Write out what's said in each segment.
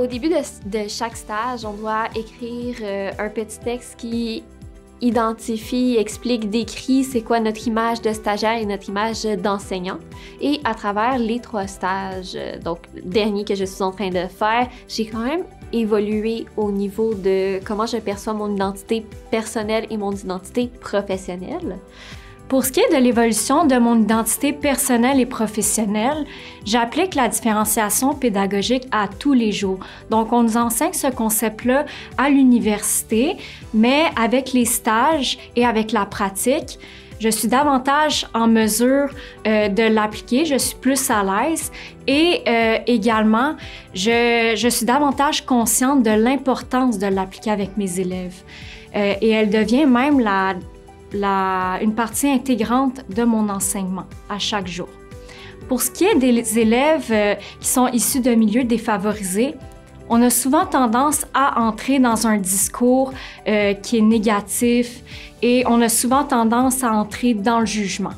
Au début de chaque stage, on doit écrire un petit texte qui identifie, explique, décrit c'est quoi notre image de stagiaire et notre image d'enseignant. Et à travers les 3 stages, donc le dernier que je suis en train de faire, j'ai quand même évolué au niveau de comment je perçois mon identité personnelle et mon identité professionnelle. Pour ce qui est de l'évolution de mon identité personnelle et professionnelle, j'applique la différenciation pédagogique à tous les jours. Donc, on nous enseigne ce concept-là à l'université, mais avec les stages et avec la pratique, je suis davantage en mesure de l'appliquer, je suis plus à l'aise et également, je suis davantage consciente de l'importance de l'appliquer avec mes élèves. Et elle devient même une partie intégrante de mon enseignement à chaque jour. Pour ce qui est des élèves qui sont issus de milieux défavorisés, on a souvent tendance à entrer dans un discours qui est négatif et on a souvent tendance à entrer dans le jugement.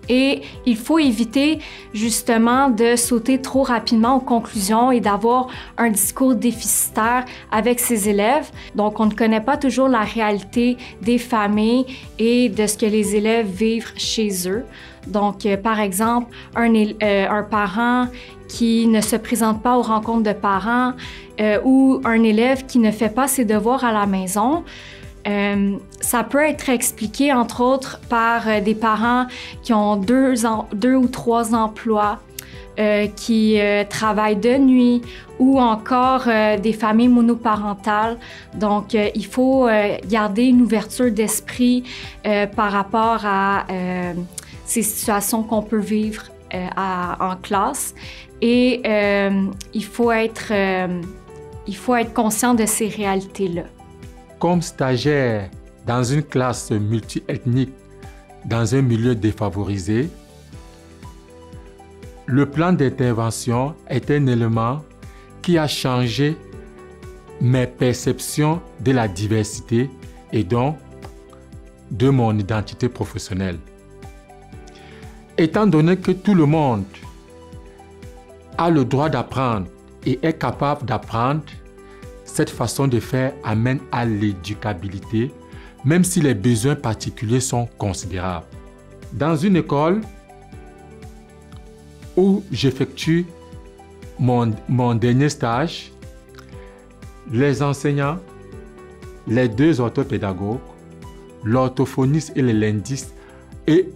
Et il faut éviter justement de sauter trop rapidement aux conclusions et d'avoir un discours déficitaire avec ses élèves. Donc, on ne connaît pas toujours la réalité des familles et de ce que les élèves vivent chez eux. Donc, par exemple, un parent qui ne se présente pas aux rencontres de parents ou un élève qui ne fait pas ses devoirs à la maison. Ça peut être expliqué, entre autres, par des parents qui ont 2 ou 3 emplois, qui travaillent de nuit ou encore des familles monoparentales. Donc, il faut garder une ouverture d'esprit par rapport à ces situations qu'on peut vivre en classe. Et il faut être conscient de ces réalités-là. Comme stagiaire dans une classe multiethnique, dans un milieu défavorisé, le plan d'intervention est un élément qui a changé mes perceptions de la diversité et donc de mon identité professionnelle. Étant donné que tout le monde a le droit d'apprendre et est capable d'apprendre, cette façon de faire amène à l'éducabilité, même si les besoins particuliers sont considérables. Dans une école où j'effectue mon dernier stage, les enseignants, les 2 orthopédagogues, l'orthophoniste et le linguiste,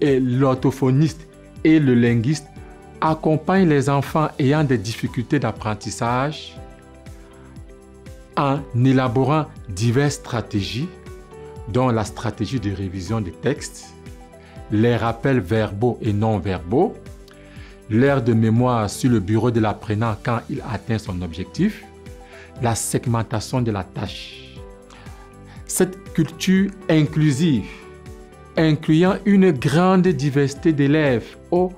l'orthophoniste et le linguiste accompagnent les enfants ayant des difficultés d'apprentissage en élaborant diverses stratégies, dont la stratégie de révision des textes, les rappels verbaux et non verbaux, l'aire de mémoire sur le bureau de l'apprenant quand il atteint son objectif, la segmentation de la tâche. Cette culture inclusive, incluant une grande diversité d'élèves aux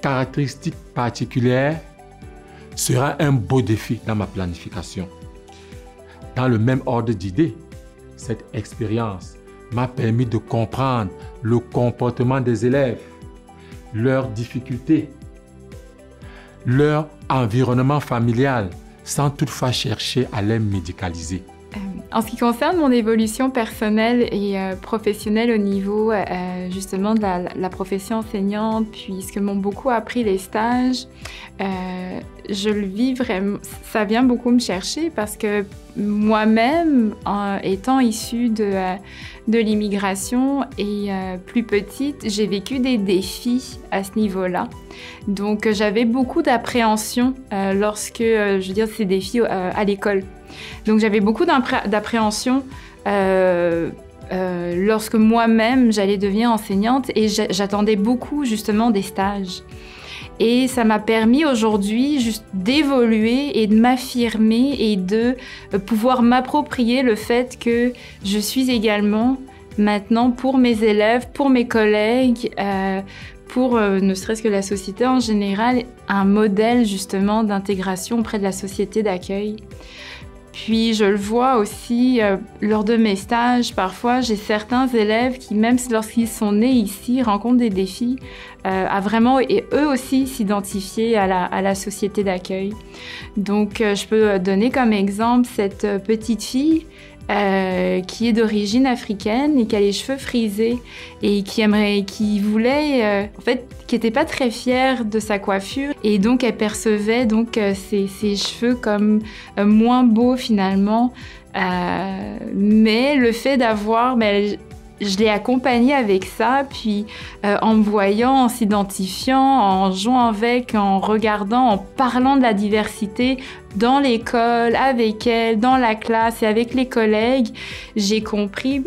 caractéristiques particulières, sera un beau défi dans ma planification. Dans le même ordre d'idées, cette expérience m'a permis de comprendre le comportement des élèves, leurs difficultés, leur environnement familial, sans toutefois chercher à les médicaliser. En ce qui concerne mon évolution personnelle et professionnelle au niveau justement de la profession enseignante, puis ce que m'ont beaucoup appris les stages, je le vis vraiment, ça vient beaucoup me chercher parce que moi-même, étant issue de l'immigration et plus petite, j'ai vécu des défis à ce niveau-là. Donc j'avais beaucoup d'appréhension lorsque, je veux dire, ces défis à l'école. Donc j'avais beaucoup d'appréhension lorsque moi-même j'allais devenir enseignante et j'attendais beaucoup justement des stages. Et ça m'a permis aujourd'hui juste d'évoluer et de m'affirmer et de pouvoir m'approprier le fait que je suis également maintenant pour mes élèves, pour mes collègues, pour ne serait-ce que la société en général, un modèle justement d'intégration auprès de la société d'accueil. Puis je le vois aussi lors de mes stages, parfois j'ai certains élèves qui, même lorsqu'ils sont nés ici, rencontrent des défis à vraiment, et eux aussi, s'identifier à la société d'accueil. Donc je peux donner comme exemple cette petite fille qui est d'origine africaine et qui a les cheveux frisés et qui voulait, en fait, qui n'était pas très fière de sa coiffure et donc elle percevait donc ses cheveux comme moins beaux finalement. Mais le fait d'avoir, je l'ai accompagnée avec ça, puis en me voyant, en s'identifiant, en jouant avec, en regardant, en parlant de la diversité dans l'école, avec elle, dans la classe et avec les collègues, j'ai compris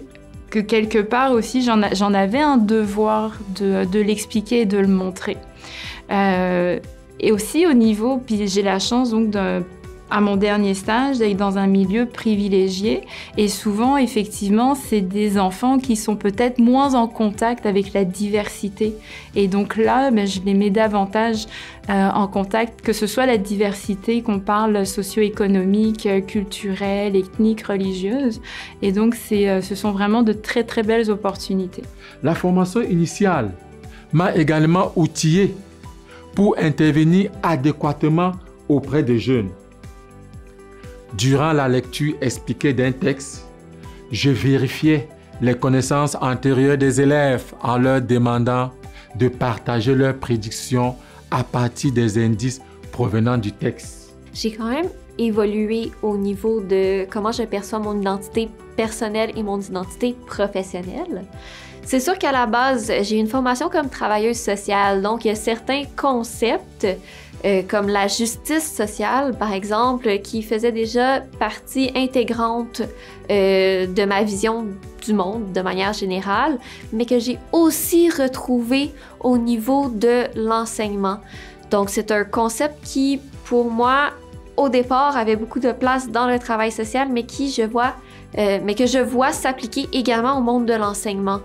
que quelque part aussi, j'en avais un devoir de l'expliquer et de le montrer. Et aussi au niveau, puis j'ai la chance donc à mon dernier stage, d'être dans un milieu privilégié. Et souvent, effectivement, c'est des enfants qui sont peut-être moins en contact avec la diversité. Et donc là, je les mets davantage en contact, que ce soit la diversité qu'on parle socio-économique, culturelle, ethnique, religieuse. Et donc, ce sont vraiment de très, très belles opportunités. La formation initiale m'a également outillé pour intervenir adéquatement auprès des jeunes. Durant la lecture expliquée d'un texte, je vérifiais les connaissances antérieures des élèves en leur demandant de partager leurs prédictions à partir des indices provenant du texte. J'ai quand même évolué au niveau de comment je perçois mon identité personnelle et mon identité professionnelle. C'est sûr qu'à la base, j'ai une formation comme travailleuse sociale, donc il y a certains concepts comme la justice sociale, par exemple, qui faisait déjà partie intégrante de ma vision du monde de manière générale, mais que j'ai aussi retrouvé au niveau de l'enseignement. Donc, c'est un concept qui, pour moi, au départ, avait beaucoup de place dans le travail social, mais que je vois s'appliquer également au monde de l'enseignement.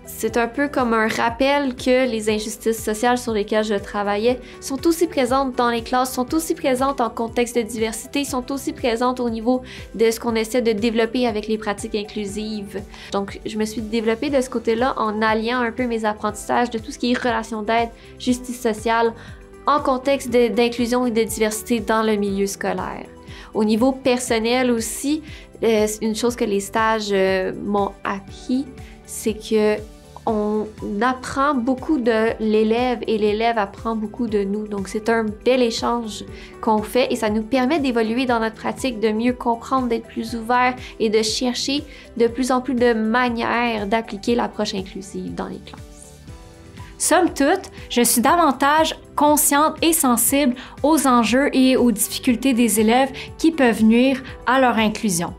C'est un peu comme un rappel que les injustices sociales sur lesquelles je travaillais sont aussi présentes dans les classes, sont aussi présentes en contexte de diversité, sont aussi présentes au niveau de ce qu'on essaie de développer avec les pratiques inclusives. Donc, je me suis développée de ce côté-là en alliant un peu mes apprentissages de tout ce qui est relations d'aide, justice sociale, en contexte d'inclusion et de diversité dans le milieu scolaire. Au niveau personnel aussi, une chose que les stages m'ont appris, c'est que on apprend beaucoup de l'élève et l'élève apprend beaucoup de nous. Donc, c'est un bel échange qu'on fait et ça nous permet d'évoluer dans notre pratique, de mieux comprendre, d'être plus ouvert et de chercher de plus en plus de manières d'appliquer l'approche inclusive dans les classes. Somme toute, je suis davantage consciente et sensible aux enjeux et aux difficultés des élèves qui peuvent nuire à leur inclusion.